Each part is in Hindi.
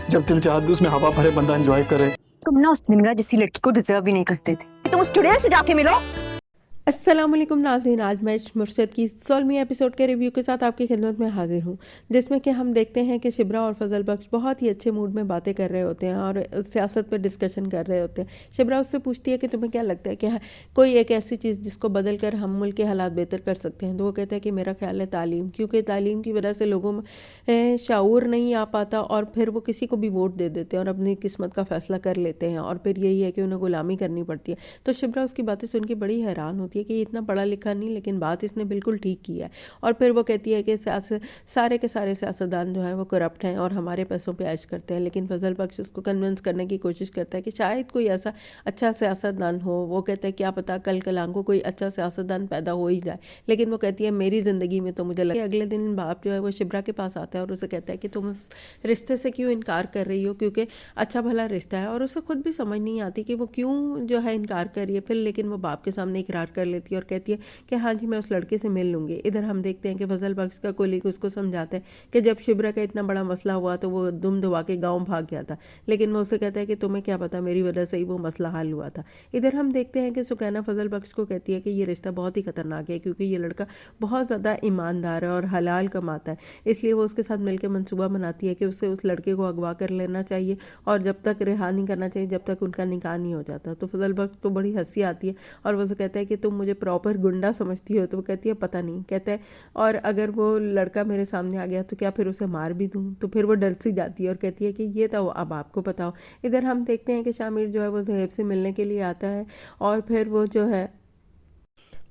जब दिल चाहता है उसमें हवा भरे बंदा एंजॉय करे। तुम ना उस निम्रा जैसी लड़की को डिजर्व ही नहीं करते थे। तुम उस चुड़ैल से जाके मिलो। अस्सलाम वालेकुम नाज़रीन, आज मैं मुर्शद की 16वीं एपिसोड के रिव्यू के साथ आपकी खिदमत में हाजिर हूँ, जिसमें कि हम देखते हैं कि शिब्रा और फजल बख्श बहुत ही अच्छे मूड में बातें कर रहे होते हैं और सियासत पर डिस्कशन कर रहे होते हैं। शिब्रा उससे पूछती है कि तुम्हें क्या लगता है कि कोई एक ऐसी चीज़ जिसको बदल कर हम मुल्क के हालात बेहतर कर सकते हैं। तो वो कहता है कि मेरा ख्याल है तालीम, क्योंकि तालीम की वजह से लोगों में शऊर नहीं आ पाता और फिर वो किसी को भी वोट दे देते हैं और अपनी किस्मत का फैसला कर लेते हैं और फिर यही है कि उन्हें गुलामी करनी पड़ती है। तो शिब्रा उसकी बातें सुन के बड़ी हैरान होती है कि इतना पढ़ा लिखा नहीं, लेकिन बात इसने बिल्कुल ठीक की है। और फिर वो कहती है कि सारे के सारे सियासतदान जो हैं वो करप्ट हैं और हमारे पैसों पे ऐश करते हैं। लेकिन फजल बख्श उसको कन्विंस करने की कोशिश करता है कि शायद कोई ऐसा अच्छा सियासतदान हो। वो कहता है क्या पता कल कलांग को कोई अच्छा सियासतदान पैदा हो ही जाए। लेकिन वो कहती है मेरी ज़िंदगी में तो मुझे लगता है। अगले दिन बाप जो है वो शिब्रा के पास आता है और उसे कहता है कि तुम उस रिश्ते से क्यों इनकार कर रही हो, क्योंकि अच्छा भला रिश्ता है। और उसे खुद भी समझ नहीं आती कि वो क्यों जो है इनकार कर रही है। फिर लेकिन वो बाप के सामने इकरार कर लेती है और कहती है कि हाँ जी मैं उस लड़के से मिल लूँगी। इधर हम देखते हैं कि फजल बख्श का कोलीग उसको समझाता है कि जब शिब्रा का इतना बड़ा मसला हुआ तो वो दुम दबा के गाँव भाग गया था। लेकिन वो उसे कहता है कि तुम्हें क्या पता, मेरी वजह से ही वो मसला हल हुआ था। इधर हम देखते हैं कि सुकैना फजल बख्श को कहती है कि ये रिश्ता बहुत ही खतरनाक है, क्योंकि ये लड़का बहुत ज़्यादा ईमानदार है और हलाल कमाता है। इसलिए वो उसके साथ मिलकर मंसूबा बनाती है कि उसे उस लड़के को अगवा कर लेना चाहिए और जब तक रिहा नहीं करना चाहिए जब तक उनका निकाह नहीं हो जाता। तो फजल बख्श को बड़ी हंसी आती है और वो उसे कहता है कि तुम मुझे प्रॉपर गुंडा समझती हो। तो वो कहती है पता नहीं, कहता है और अगर वो लड़का मेरे सामने आ गया तो क्या फिर उसे मार भी दूँ। तो फिर वो डर सी जाती है और कहती है कि ये तो अब आपको पता हो। इधर हम देखते हैं कि शामिर जो है वो ज़हेब से मिलने के लिए आता है और फिर वो जो है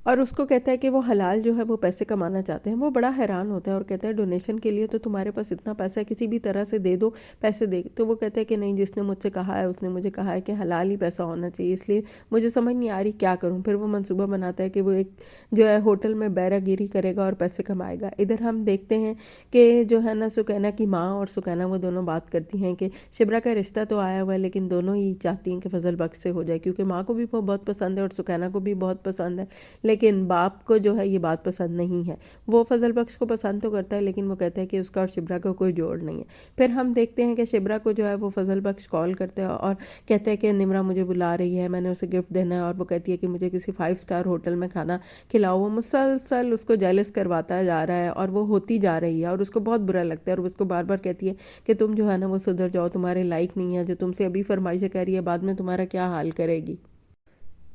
और उसको कहता है कि वो हलाल जो है वो पैसे कमाना चाहते हैं। वो बड़ा हैरान होता है और कहता है डोनेशन के लिए तो तुम्हारे पास इतना पैसा है, किसी भी तरह से दे दो, पैसे दे। तो वो कहता है कि नहीं, जिसने मुझसे कहा है उसने मुझे कहा है कि हलाल ही पैसा होना चाहिए, इसलिए मुझे समझ नहीं आ रही क्या करूँ। फिर वो मंसूबा बनाता है कि वो एक जो है होटल में बैरागिरी करेगा और पैसे कमाएगा। इधर हम देखते हैं कि जो है ना सुकैना की माँ और सुकैना वो दोनों बात करती हैं कि शिब्रा का रिश्ता तो आया हुआ है लेकिन दोनों ही चाहती हैं कि फजल बख्श से हो जाए, क्योंकि माँ को भी वो बहुत पसंद है और सुकैना को भी बहुत पसंद है। लेकिन बाप को जो है ये बात पसंद नहीं है। वो फजल बख्श को पसंद तो करता है लेकिन वो कहता है कि उसका और शिब्रा का कोई जोड़ नहीं है। फिर हम देखते हैं कि शिब्रा को जो है वो फजल बख्श कॉल करते हैं और कहते हैं कि निम्रा मुझे बुला रही है, मैंने उसे गिफ्ट देना है। और वो कहती है कि मुझे किसी 5 स्टार होटल में खाना खिलाओ। वो मुसलसल उसको जेलस करवाता जा रहा है और वो होती जा रही है और उसको बहुत बुरा लगता है और उसको बार बार कहती है कि तुम जो है ना वो सुधर जाओ, तुम्हारे लायक नहीं है, जो तुमसे अभी फरमाइशें कर रही है बाद में तुम्हारा क्या हाल करेगी।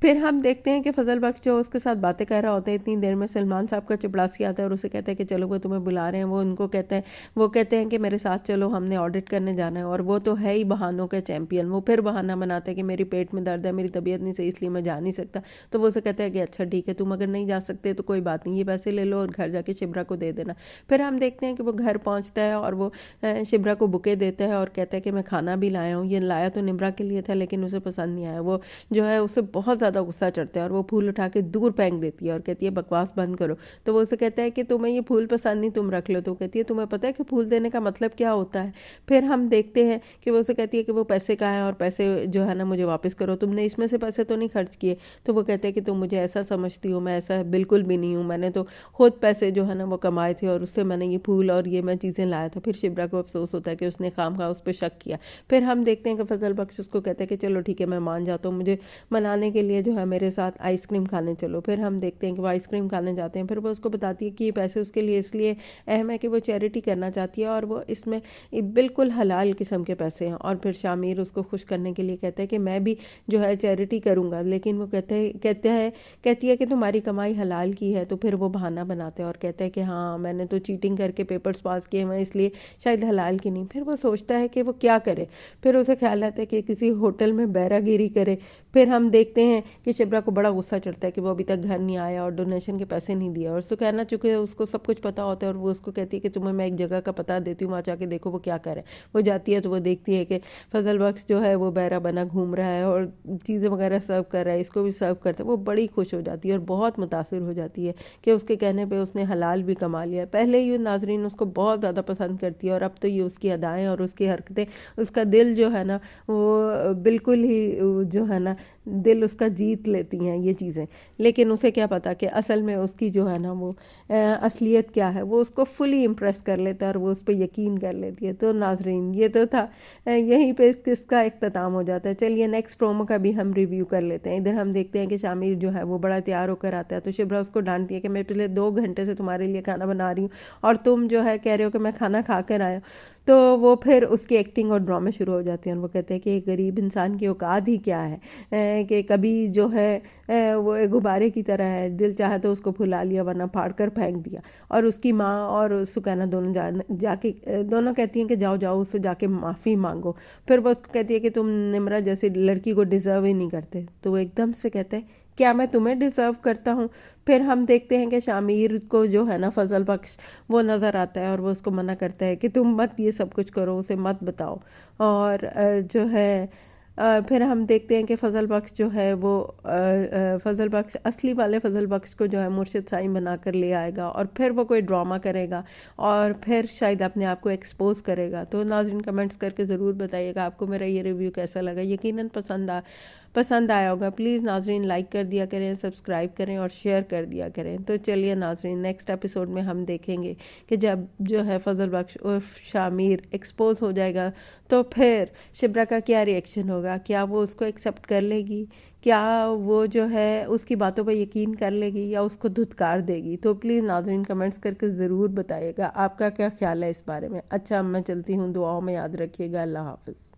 फिर हम देखते हैं कि फजल बख्श जो उसके साथ बातें कर रहा होता है, इतनी देर में सलमान साहब का चपड़ासी आता है और उसे कहता है कि चलो वो तुम्हें बुला रहे हैं। वो कहते हैं कि मेरे साथ चलो, हमने ऑडिट करने जाना है। और वो तो है ही बहानों के चैंपियन। वो फिर बहाना बनाता है कि मेरी पेट में दर्द है, मेरी तबीयत नहीं सही, इसलिए मैं जा नहीं सकता। तो वो उसे कहता है कि अच्छा ठीक है, तुम अगर नहीं जा सकते तो कोई बात नहीं, ये पैसे ले लो और घर जाके शिब्रा को दे देना। फिर हम देखते हैं कि वो घर पहुँचता है और वो शिब्रा को बुके देता है और कहता है कि मैं खाना भी लाया हूँ। ये लाया तो निम्रा के लिए था लेकिन उसे पसंद नहीं आया। वो जो है उसे बहुत ज़्यादा गुस्सा चढ़ता है और वो फूल उठा के दूर फेंक देती है और कहती है बकवास बंद करो। तो वो उसे कहता है कि तुम्हें ये फूल पसंद नहीं, तुम रख लो। तो कहती है तुम्हें पता है कि फूल देने का मतलब क्या होता है। फिर हम देखते हैं कि वो उसे कहती है कि वो पैसे कहाँ हैं और पैसे जो है ना मुझे वापस करो, तुमने इसमें से पैसे तो नहीं खर्च किए। तो वो कहते हैं कि तुम मुझे ऐसा समझती हो, मैं ऐसा बिल्कुल भी नहीं हूँ, मैंने तो खुद पैसे जो है ना वो कमाए थे और उससे मैंने ये फूल और ये मैं चीज़ें लाया था। फिर शिब्रा को अफसोस होता है कि उसने खामखा उस पर शक किया। फिर हम देखते हैं कि फजल बख्श उसको कहते हैं कि चलो ठीक है मैं मान जाता हूँ, मुझे मनाने के लिए जो है मेरे साथ आइसक्रीम खाने चलो। फिर हम देखते हैं कि वो आइसक्रीम खाने जाते हैं। फिर वो उसको बताती है कि ये पैसे उसके लिए इसलिए अहम है कि वो चैरिटी करना चाहती है और वो इसमें बिल्कुल हलाल किस्म के पैसे हैं। और फिर शामिर उसको खुश करने के लिए कहता है कि मैं भी जो है चैरिटी करूँगा। लेकिन वो कहती है कि तुम्हारी कमाई हलाल की है। तो फिर वो बहाना बनाते हैं और कहता है कि हाँ मैंने तो चीटिंग करके पेपर्स पास किए हुए इसलिए शायद हलाल की नहीं। फिर वो सोचता है कि वो क्या करे। फिर उसे ख्याल आता है कि किसी होटल में बैरागिरी करे। फिर हम देखते हैं कि शिब्रा को बड़ा गुस्सा चढ़ता है कि वो अभी तक घर नहीं आया और डोनेशन के पैसे नहीं दिए। और सुकैना चूँकि उसको सब कुछ पता होता है और वो उसको कहती है कि तुम्हें मैं एक जगह का पता देती हूँ, वहाँ जाके देखो वो क्या करे। वो जाती है तो वो देखती है कि फजल बख्श जो है वो बहरा बना घूम रहा है और चीज़ें वगैरह सर्व कर रहा है, इसको भी सर्व करता है। वो बड़ी खुश हो जाती है और बहुत मुतासिर हो जाती है कि उसके कहने पर उसने हलाल भी कमा लिया। पहले ये नाजरीन उसको बहुत ज़्यादा पसंद करती है और अब तो ये उसकी अदाएँ और उसकी हरकतें, उसका दिल जो है ना वो बिल्कुल ही जो है ना दिल उसका जीत लेती हैं ये चीज़ें। लेकिन उसे क्या पता कि असल में उसकी जो है ना वो असलियत क्या है। वो उसको फुली इम्प्रेस कर लेता है और वो उस पर यकीन कर लेती है। तो नाजरीन ये तो था, यहीं पे इसका इख्तिताम हो जाता है। चलिए नेक्स्ट प्रोमो का भी हम रिव्यू कर लेते हैं। इधर हम देखते हैं कि शामिर जो है वो बड़ा तैयार होकर आता है, तो शिब्रा उसको डांटती है कि मैं पिछले 2 घंटे से तुम्हारे लिए खाना बना रही हूँ और तुम जो है कह रहे हो कि मैं खाना खा कर आया। तो वो फिर उसकी एक्टिंग और ड्रामे शुरू हो जाते हैं और वो कहते हैं कि एक गरीब इंसान की औकात ही क्या है, कि कभी जो है वो एक गुब्बारे की तरह है, दिल चाहे तो उसको फुला लिया वरना फाड़ कर फेंक दिया। और उसकी माँ और सुकैना दोनों जाके दोनों कहती हैं कि जाओ जाओ उससे जाके माफ़ी मांगो। फिर वो उसको कहती है कि तुम निम्रा जैसी लड़की को डिज़र्व ही नहीं करते। तो वो एकदम से कहते हैं क्या मैं तुम्हें डिज़र्व करता हूँ। फिर हम देखते हैं कि शामिर को जो है ना फजल बख्श वो नज़र आता है और वो उसको मना करता है कि तुम मत ये सब कुछ करो, उसे मत बताओ। और जो है फिर हम देखते हैं कि फजल बख्श जो है वो फजल बख्श असली वाले फजल बख्श को जो है मुर्शिद साईं बना कर ले आएगा और फिर वो कोई ड्रामा करेगा और फिर शायद अपने आप को एक्सपोज करेगा। तो नाज़रीन कमेंट्स करके ज़रूर बताइएगा आपको मेरा ये रिव्यू कैसा लगा। यकीनन पसंद आया होगा। प्लीज़ नाजरीन लाइक कर दिया करें, सब्सक्राइब करें और शेयर कर दिया करें। तो चलिए नाजरीन नेक्स्ट एपिसोड में हम देखेंगे कि जब जो है फजल बख्श उर्फ शामिर एक्सपोज हो जाएगा तो फिर शिब्रा का क्या रिएक्शन होगा। क्या वो उसको एक्सेप्ट कर लेगी, क्या वो जो है उसकी बातों पर यकीन कर लेगी या उसको धुतकार देगी। तो प्लीज़ नाजरीन कमेंट्स करके ज़रूर बताइएगा आपका क्या ख्याल है इस बारे में। अच्छा मैं चलती हूँ, दुआओं में याद रखिएगा। अल्लाह हाफ़िज़।